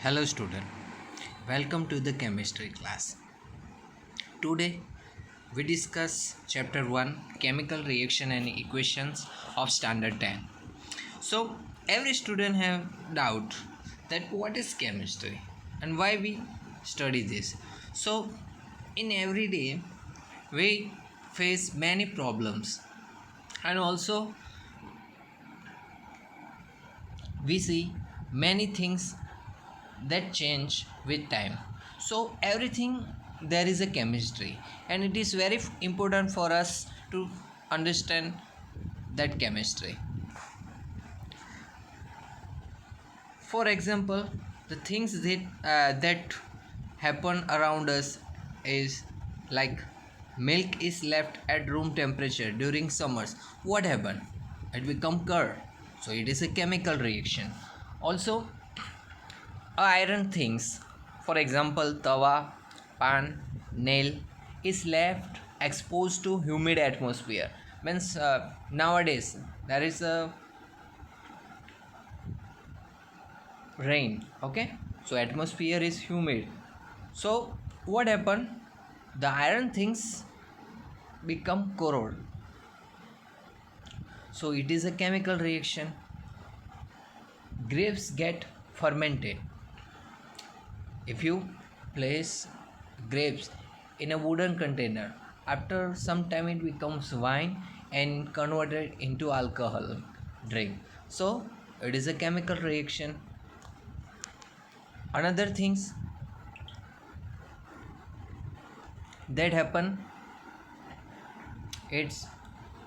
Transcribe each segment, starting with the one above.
Hello student, welcome to the chemistry class. Today we discuss chapter 1 chemical reaction and equations of standard 10. So every student have doubt that what is chemistry and why we study this. So in every day we face many problems and also we see many things that change with time. So everything there is a chemistry and it is very important for us to understand that chemistry. For example, the things that happen around us is like milk is left at room temperature during summers. What happened? It become curd. So it is a chemical reaction. Also, iron things, for example, tawa, pan, nail, is left exposed to humid atmosphere. Means nowadays there is a rain. Okay, so atmosphere is humid. So what happened? The iron things become corrode. So it is a chemical reaction. Grapes get fermented. If you place grapes in a wooden container, after some time it becomes wine and converted into alcohol drink. So it is a chemical reaction. Another things that happen, it's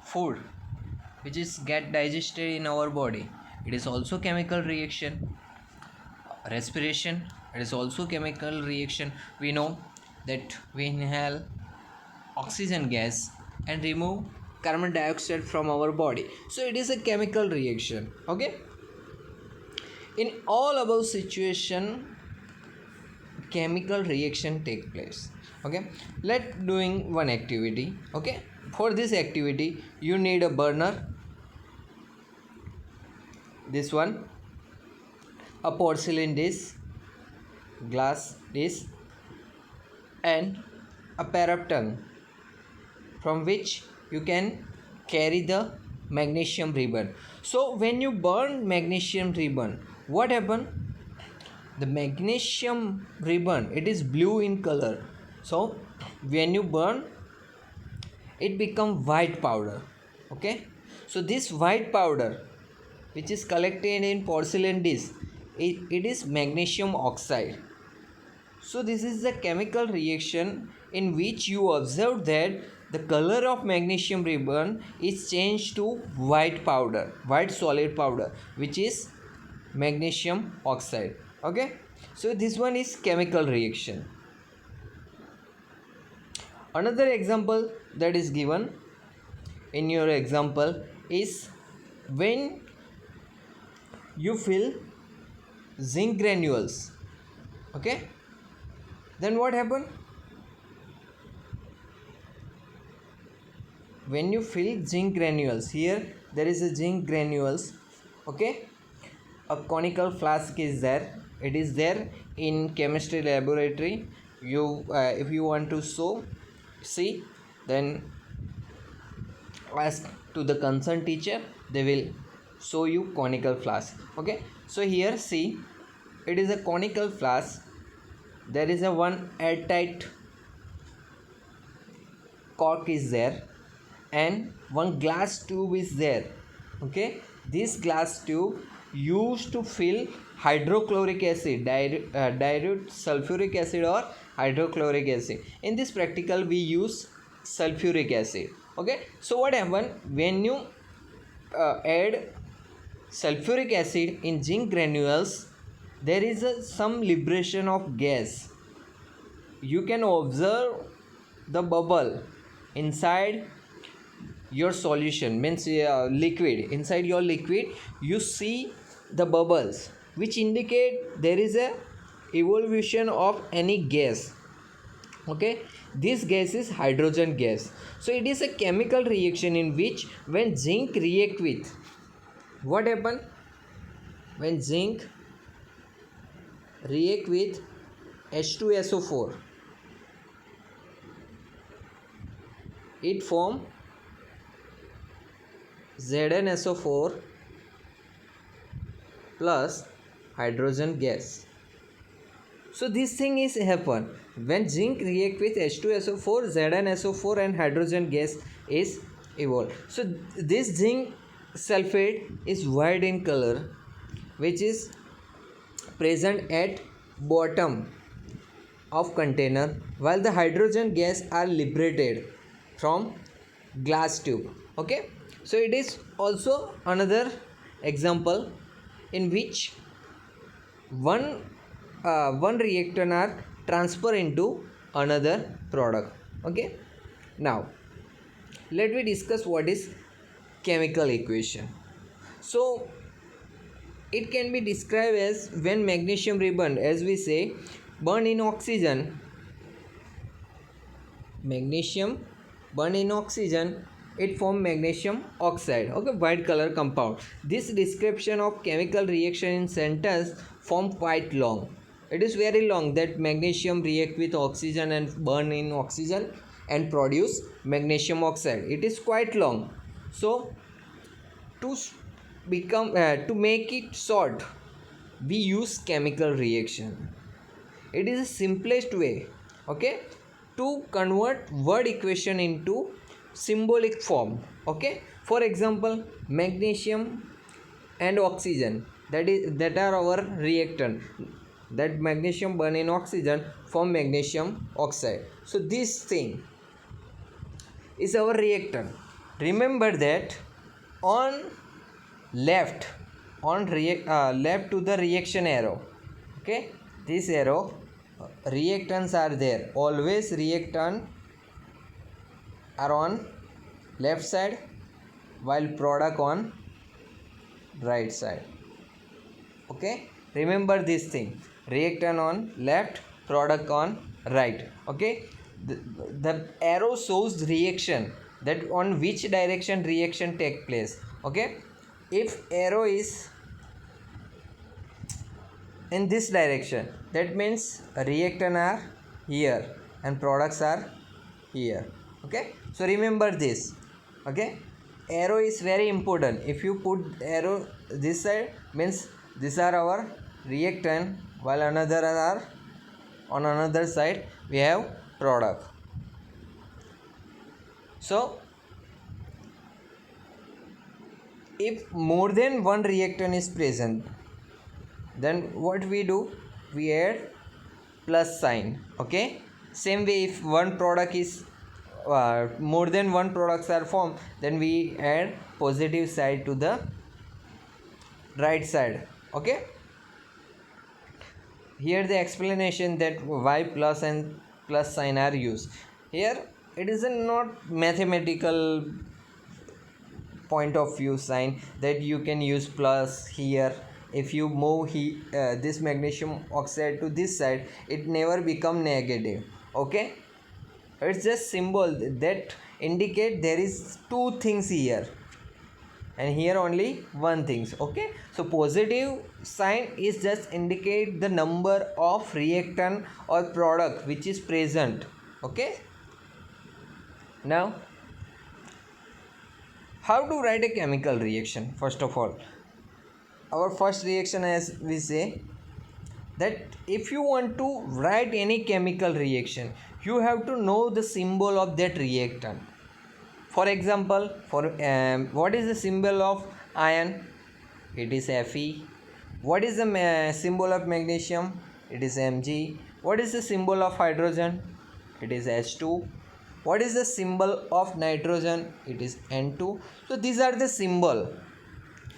food which is get digested in our body. It is also chemical reaction. Respiration, it is also chemical reaction. We know that we inhale oxygen gas and remove carbon dioxide from our body, so it is a chemical reaction. Okay, in all above situation chemical reaction take place. Okay, let doing one activity. Okay, for this activity you need a burner, this one, a porcelain dish, glass dish, and a pair of tongue from which you can carry the magnesium ribbon. So when you burn magnesium ribbon, what happen? The magnesium ribbon, it is blue in color. So when you burn, it become white powder. Okay, so this white powder which is collected in porcelain dish, it is magnesium oxide. So this is the chemical reaction in which you observe that the color of magnesium ribbon is changed to white powder, white solid powder, which is magnesium oxide. Okay, so this one is chemical reaction. Another example that is given in your example is when you fill zinc granules. Okay, then what happened? When you fill zinc granules, here there is a zinc granules. Okay, a conical flask is there, it is there in chemistry laboratory. You if you want to see, then ask to the concerned teacher, they will show you conical flask. Okay, so here see, it is a conical flask. There is a one airtight cork is there and one glass tube is there. Okay, this glass tube used to fill hydrochloric acid, dilute sulfuric acid or hydrochloric acid. In this practical we use sulfuric acid. Okay, so what happen when you add sulfuric acid in zinc granules, there is some liberation of gas. You can observe the bubble inside your solution, means liquid. Inside your liquid you see the bubbles which indicate there is a evolution of any gas. Okay, this gas is hydrogen gas. So it is a chemical reaction in which when zinc react with, what happen? When zinc react with H2SO4, it form ZnSO4 plus hydrogen gas. So this thing is happen when zinc react with H2SO4, ZnSO4 and hydrogen gas is evolved. So this zinc sulfate is white in color, which is present at bottom of container, while the hydrogen gas are liberated from glass tube. Okay, so it is also another example in which one reactant are transfer into another product. Okay, now let me discuss what is chemical equation. So it can be described as when magnesium ribbon, as we say, burn in oxygen, magnesium burn in oxygen, it form magnesium oxide. Okay, white color compound. This description of chemical reaction in sentence form quite long. It is very long, that magnesium react with oxygen and burn in oxygen and produce magnesium oxide. It is quite long. So to to make it short, we use chemical reaction. It is the simplest way, okay, to convert word equation into symbolic form. Okay, for example, magnesium and oxygen, that are our reactant, that magnesium burn in oxygen form magnesium oxide. So this thing is our reactant. Remember that on left, left to the reaction arrow, okay, this arrow, reactants are there. Always reactant are on left side, while product on right side. Okay, remember this thing, reactant on left, product on right. Okay, the arrow shows reaction, that on which direction reaction take place. Okay, if arrow is in this direction, that means reactant are here and products are here. Okay, so remember this. Okay, arrow is very important. If you put arrow this side, means these are our reactant, while another are on another side, we have product. So if more than one reactant is present, then what we do, we add plus sign. Okay, same way, if one product is more than one products are formed, then we add positive side to the right side. Okay, here the explanation that why plus and plus sign are used. Here it is a not mathematical point of view sign, that you can use plus here. If you move this magnesium oxide to this side, it never become negative. Okay, it's just symbol that indicate there is two things here and here only one things. Okay, so positive sign is just indicate the number of reactant or product which is present. Okay, now how to write a chemical reaction? First of all, our first reaction, as we say, that if you want to write any chemical reaction, you have to know the symbol of that reactant. For example, what is the symbol of iron? It is Fe. What is the symbol of magnesium? It is Mg. What is the symbol of hydrogen? It is H2. What is the symbol of nitrogen? It is N2. So these are the symbol,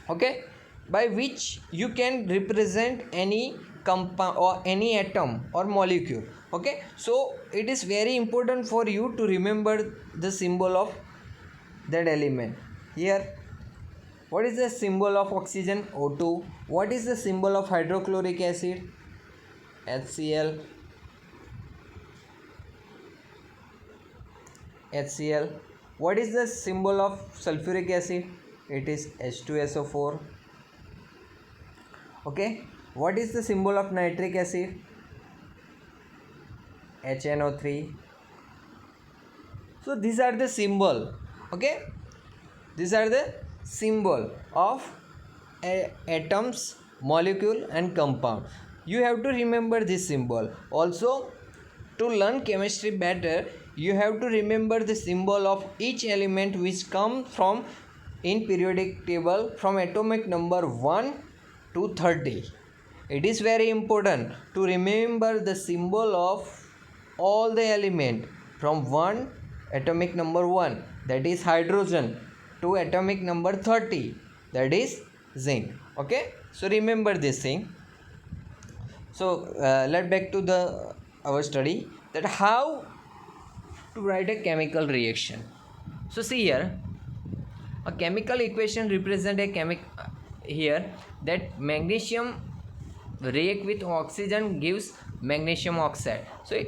okay, by which you can represent any compound or any atom or molecule. Okay, so it is very important for you to remember the symbol of that element. Here, what is the symbol of oxygen? O2. What is the symbol of hydrochloric acid? HCl. HCl. What is the symbol of sulfuric acid? It is H2SO4. Okay, what is the symbol of nitric acid? HNO3. So these are the symbol. Okay, these are the symbol of atoms, molecule and compound. You have to remember this symbol. Also, to learn chemistry better, you have to remember the symbol of each element which come from in periodic table from atomic number 1 to 30. It is very important to remember the symbol of all the element from 1 atomic number 1, that is hydrogen, to atomic number 30, that is zinc. Okay, so remember this thing. So let's back to the our study, that how to write a chemical reaction. So see here, a chemical equation represent a here that magnesium react with oxygen gives magnesium oxide. So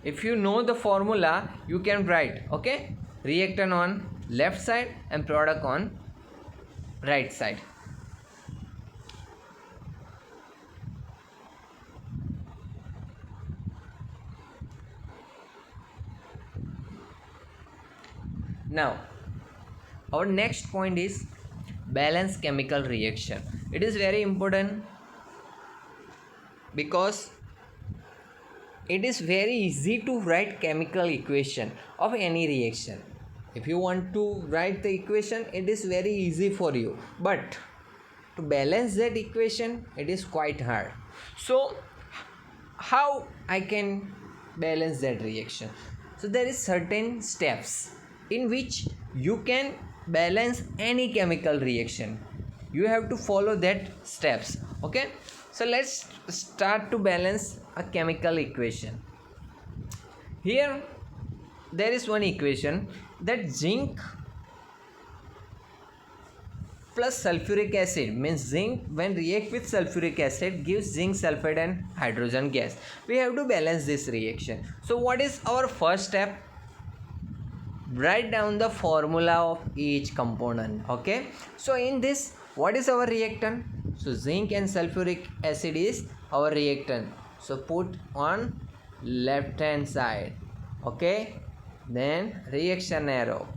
if you know the formula, you can write, okay, reactant on left side and product on right side. Now our next point is balanced chemical reaction. It is very important because it is very easy to write chemical equation of any reaction. If you want to write the equation, it is very easy for you, but to balance that equation, it is quite hard. So how I can balance that reaction? So there is certain steps in which you can balance any chemical reaction. You have to follow that steps. Okay, so let's start to balance a chemical equation. Here there is one equation, that zinc plus sulfuric acid means zinc when react with sulfuric acid gives zinc sulfide and hydrogen gas. We have to balance this reaction. So what is our first step? Write down the formula of each component. Okay, so in this, what is our reactant? So zinc and sulfuric acid is our reactant. So put on left hand side. Okay, then reaction arrow,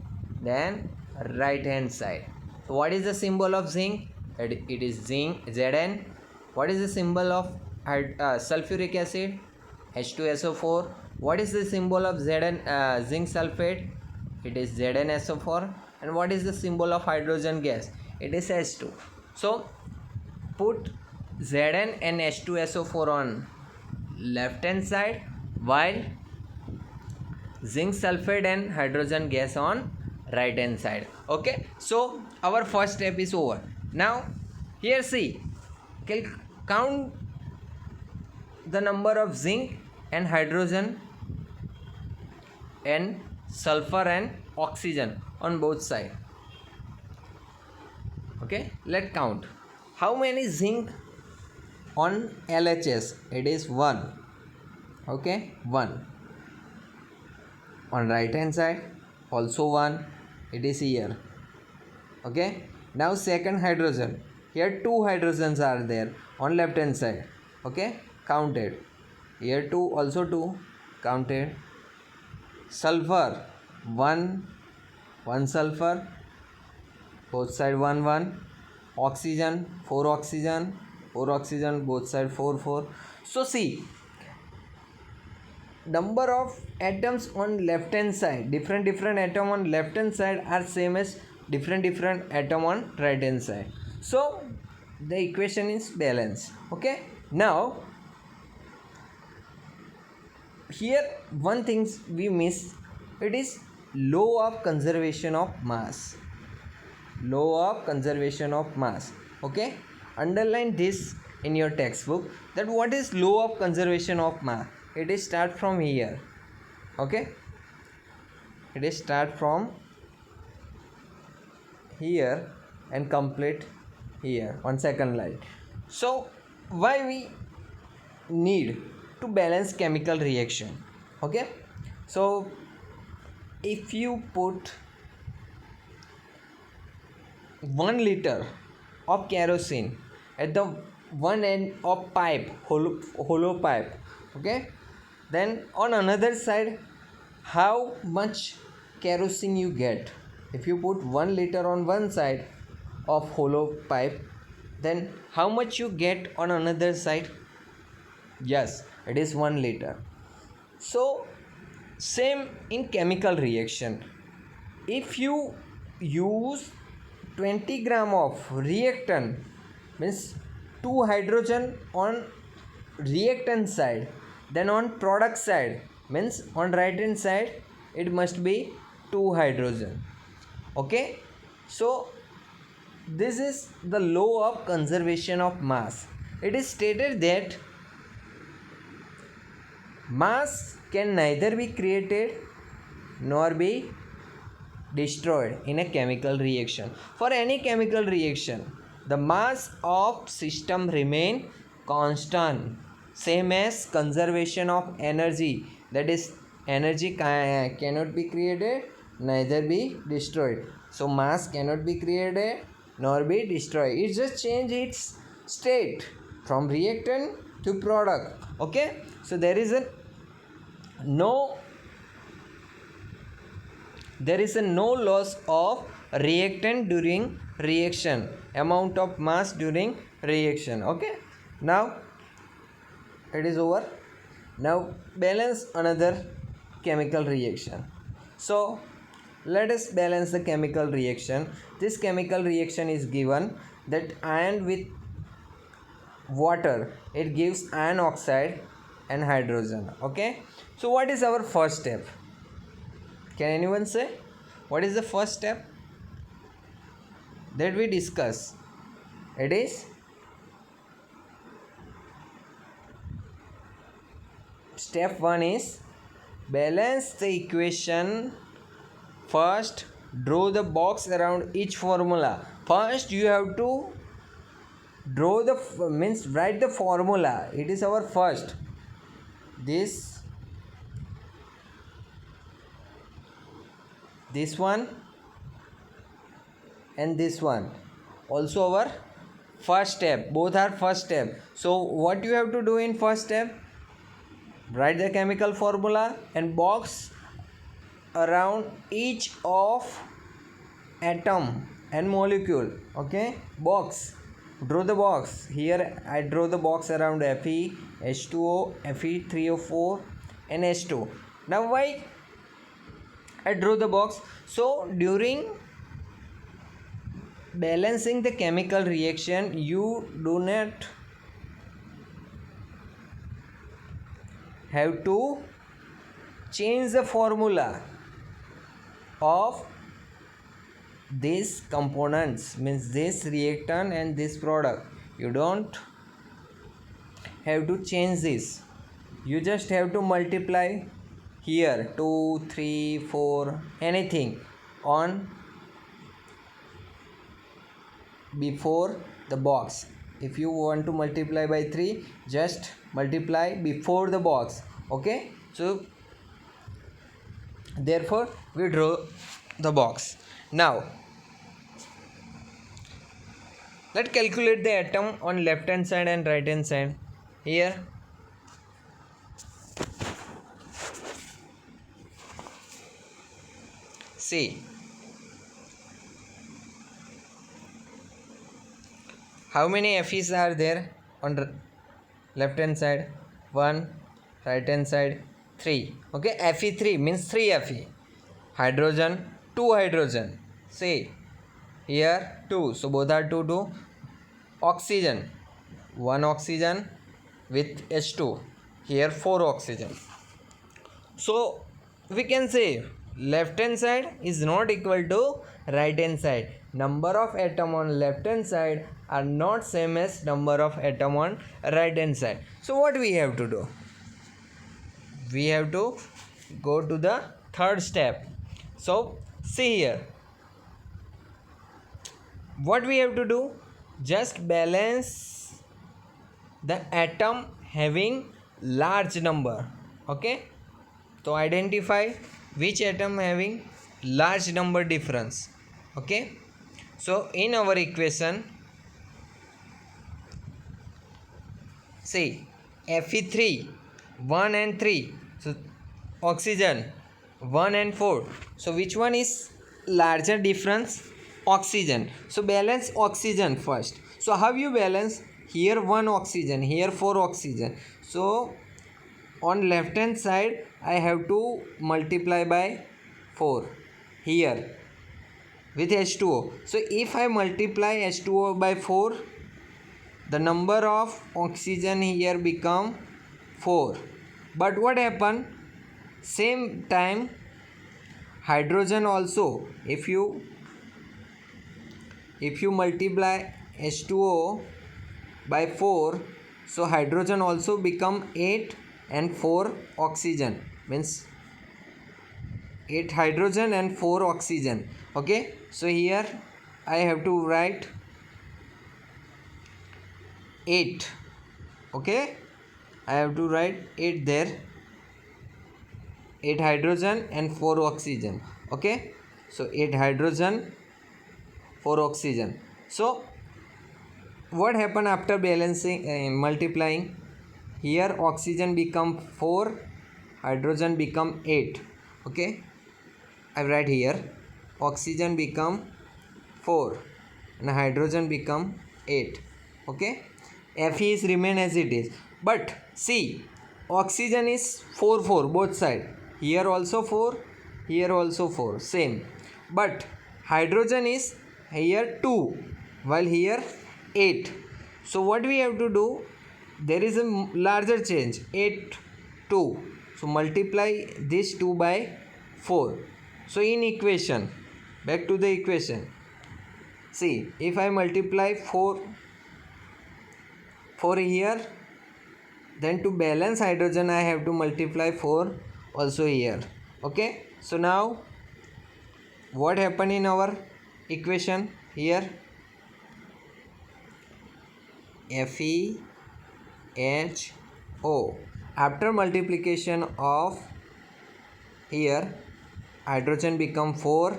then right hand side. So what is the symbol of zinc? It is zinc, Zn. What is the symbol of sulfuric acid? H2SO4. What is the symbol of zinc sulfate? It is ZnSO4. And what is the symbol of hydrogen gas? It is H2. So put Zn and H2SO4 on left hand side, while zinc sulfate and hydrogen gas on right hand side. Okay, so our first step is over. Now here see, count the number of zinc and hydrogen and sulfur and oxygen on both sides. Okay, let's count. How many zinc on LHS? It is 1. Okay, 1. On right hand side also 1. It is here. Okay, now second hydrogen. Here 2 hydrogens are there on left hand side. Okay, counted. Here 2, also 2, counted. Sulfur 1 sulfur, both side 1 1. Oxygen 4 oxygen, both side 4 4. So see, number of atoms on left hand side, different atom on left hand side are same as different atom on right hand side. So the equation is balanced. Okay, now here one thing we miss, it is law of conservation of mass. Okay, underline this in your textbook, that what is law of conservation of mass. It is start from here. Okay, it is start from here and complete here on second line. So why we need to balance chemical reaction? Okay, so if you put 1 liter of kerosene at the one end of pipe, hollow pipe, okay, then on another side how much kerosene you get. If you put 1 liter on one side of hollow pipe, then how much you get on another side? Yes, it is 1 liter. So same in chemical reaction. If you use 20 gram of reactant, means 2 hydrogen on reactant side, then on product side, means on right hand side it must be 2 hydrogen. Okay, so this is the law of conservation of mass. It is stated that mass can neither be created nor be destroyed in a chemical reaction. For any chemical reaction, the mass of system remain constant, same as conservation of energy. That is, energy cannot be created neither be destroyed. So mass cannot be created nor be destroyed. It just change its state from reactant to product. Okay, so there is a no loss of reactant during reaction, amount of mass during reaction. Okay, now it is over. Now balance another chemical reaction. So let us balance the chemical reaction. This chemical reaction is given that iron with water, it gives iron oxide and hydrogen. Okay, so what is our first step? Can anyone say what is the first step that we discuss? It is step 1 is balance the equation. First, draw the box around each formula. First, you have to draw the means write the formula. It is our first. This one and this one also our first step. Both are first step. So what you have to do in first step? Write the chemical formula and box around each of atom and molecule. Okay, box, draw the box. Here I draw the box around Fe, H2O, Fe3O4 and H2. Now why I draw the box? So during balancing the chemical reaction, you do not have to change the formula of these components, means this reactant and this product. You don't have to change this. You just have to multiply here 2, 3, 4, anything on before the box. If you want to multiply by 3, just multiply before the box. Okay, so therefore we draw the box. Now let's calculate the atom on left hand side and right hand side. Here see how many Fe's are there on left hand side? 1, right hand side 3. Okay, Fe3 means 3 Fe. Hydrogen, 2 hydrogen. See here 2, so both are 2 2. Oxygen, 1 oxygen with H2. Here 4 oxygen. So we can say left hand side is not equal to right hand side. Number of atom on left hand side are not same as number of atom on right hand side. So what we have to do? We have to go to the third step. So see here, what we have to do? Just balance the atom having large number. Okay, so identify which atom having large number difference. Okay, So in our equation, see, Fe3 1 and 3, so oxygen 1 and 4, so which one is larger difference? Oxygen. So balance oxygen first. So how you balance? Here 1 oxygen, here 4 oxygen. So on left hand side I have to multiply by 4 here with H2O. So if I multiply H2O by 4, the number of oxygen here become 4. But what happen? Same time hydrogen also, if you multiply H2O by 4, so hydrogen also become 8 and 4 oxygen, means 8 hydrogen and 4 oxygen. Okay, so here I have to write 8. Okay, I have to write 8 there, 8 hydrogen and 4 oxygen. Okay, so 8 hydrogen, 4 oxygen. So what happened after balancing, multiplying? Here oxygen become 4, hydrogen become 8. Okay, I write here oxygen become 4 and hydrogen become 8. Okay, Fe is remain as it is, but see, oxygen is 4 4 both side, here also 4, here also 4, same, but hydrogen is here 2 while here 8. So what we have to do, there is a larger change, 8 2, so multiply this 2 by 4. So in equation, back to the equation, see, if I multiply 4 here, then to balance hydrogen I have to multiply 4 also here. Okay, so now what happened in our equation? Here FeHO, after multiplication of here hydrogen become 4,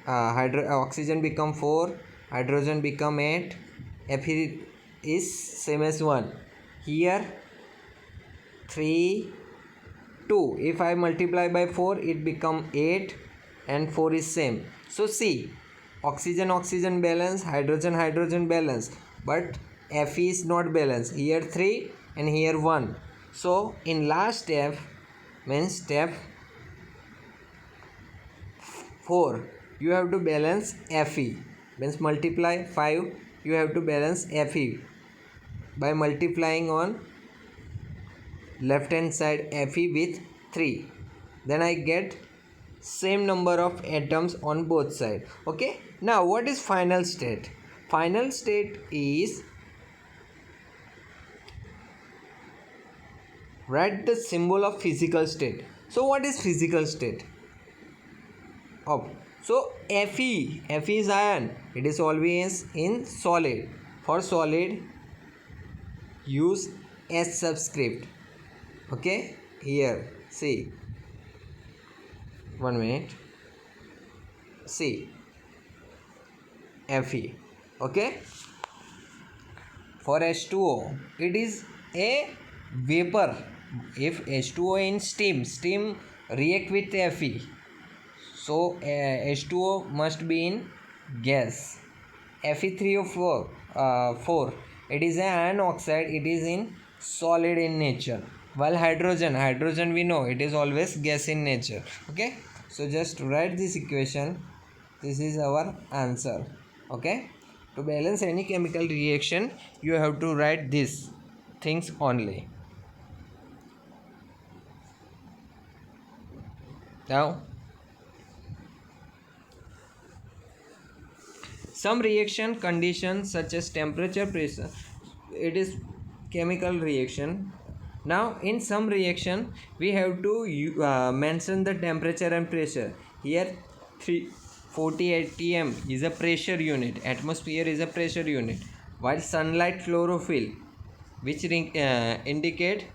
oxygen become 4, hydrogen become 8, Fe is same as 1, here 3 2, if I multiply by 4 it become 8 and 4 is same. So see, oxygen oxygen balance, hydrogen hydrogen balance, but Fe is not balanced, here 3 and here 1. So in last step, means step 4, you have to balance Fe, means multiply 5, you have to balance Fe by multiplying on left hand side Fe with 3, then I get same number of atoms on both sides. Okay, now what is final state? Final state is, write the symbol of physical state. So what is physical state of? So Fe is ion, it is always in solid. For solid use S subscript. Okay, here see, 1 minute, see Fe. Okay, for H2O it is a vapor. If H2O in steam react with Fe, so H2O must be in gas. Fe3O4 it is an iron oxide, it is in solid in nature, while hydrogen we know it is always gas in nature. Okay, so just write this equation, this is our answer. Okay, to balance any chemical reaction you have to write these things only. Now some reaction conditions such as temperature, pressure, it is chemical reaction. Now in some reaction we have to mention the temperature and pressure. Here 340 atm is a pressure unit, atmosphere is a pressure unit, while sunlight chlorophyll which indicate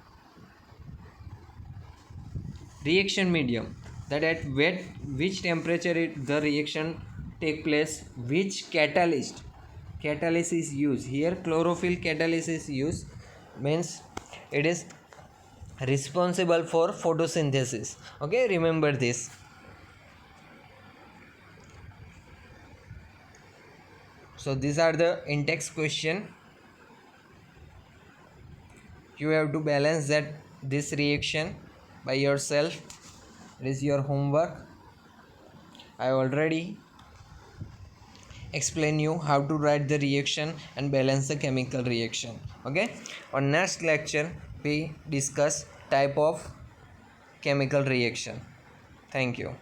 reaction medium, that at which temperature the reaction take place, which catalyst is used. Here chlorophyll catalyst is used, means it is responsible for photosynthesis. Okay, remember this. So these are the in-text question. You have to balance this reaction by yourself. It is your homework. I already explain you how to write the reaction and balance the chemical reaction. Okay, on next lecture we discuss type of chemical reaction. Thank you.